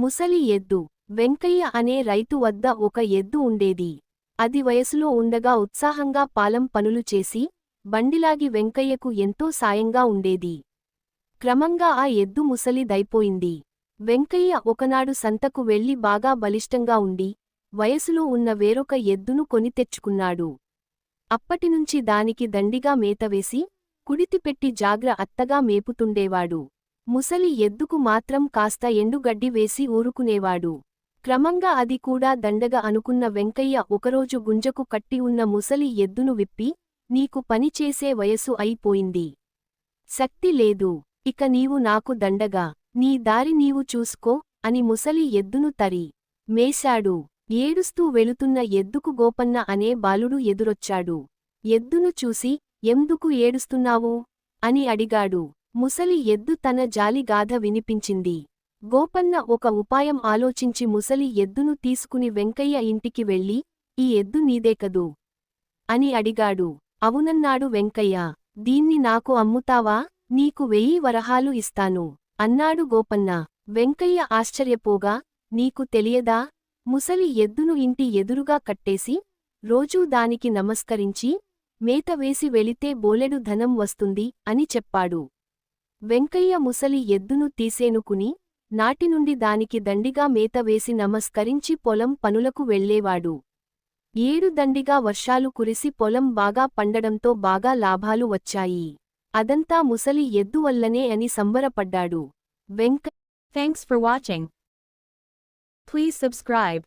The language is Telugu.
ముసలి ఎద్దు. వెంకయ్య అనే రైతు వద్ద ఒక ఎద్దు ఉండేది. అది వయసులో ఉండగా ఉత్సాహంగా పాలం పనులు చేసి, బండిలాగి వెంకయ్యకు ఎంతో సాయంగా ఉండేది. క్రమంగా ఆ ఎద్దు ముసలిదైపోయింది. వెంకయ్య ఒకనాడు సంతకు వెళ్లి బాగా బలిష్టంగా ఉండి, వయసులో ఉన్న వేరొక ఎద్దును కొని తెచ్చుకున్నాడు. అప్పటినుంచి దానికి దండిగా మేతవేసి, కుడితిపెట్టి జాగ్రత్తగా మేపుతుండేవాడు. ముసలి ఎద్దుకు మాత్రం కాస్త ఎండుగడ్డి వేసి ఊరుకునేవాడు. క్రమంగా అది కూడా దండగా అనుకున్న వెంకయ్య ఒకరోజు గుంజకు కట్టి ఉన్న ముసలి ఎద్దును విప్పి, నీకు పనిచేసే వయసు అయిపోయింది. శక్తి లేదు. ఇక నీవు నాకు దండగా, నీ దారి నీవు చూసుకో అని ముసలి ఎద్దును తరి మేశాడు. ఏడుస్తూ వెళుతున్న ఎద్దుకు గోపన్న అనే బాలుడు ఎదురొచ్చాడు. ఎద్దును చూసి, ఎందుకు ఏడుస్తున్నావు అని అడిగాడు. ముసలి ఎద్దు తన జాలిగాథ వినిపించింది. గోపన్న ఒక ఉపాయం ఆలోచించి ముసలి ఎద్దును తీసుకుని వెంకయ్య ఇంటికి వెళ్ళి, ఈ ఎద్దు నీదే కదూ అని అడిగాడు. అవునన్నాడు వెంకయ్య. దీన్ని నాకు అమ్ముతావా? నీకు 1000 వరహాలు ఇస్తాను అన్నాడు గోపన్న. వెంకయ్య ఆశ్చర్యపోగా, నీకు తెలియదా? ముసలి ఎద్దును ఇంటి ఎదురుగా కట్టేసి, రోజూ దానికి నమస్కరించి, మేత వేసి వెళితే బోలెడు ధనం వస్తుంది అని చెప్పాడు. వెంకయ్య ముసలి ఎద్దును తీసేనుకుని, నాటినుండి దానికి దండిగా మేత వేసి నమస్కరించి పొలం పనులకు వెళ్లేవాడు. 7 దండిగా వర్షాలు కురిసి పొలం బాగా పండడంతో బాగా లాభాలు వచ్చాయి. అదంతా ముసలి ఎద్దు వల్లనే అని సంబరపడ్డాడు. Thanks for watching. Please subscribe.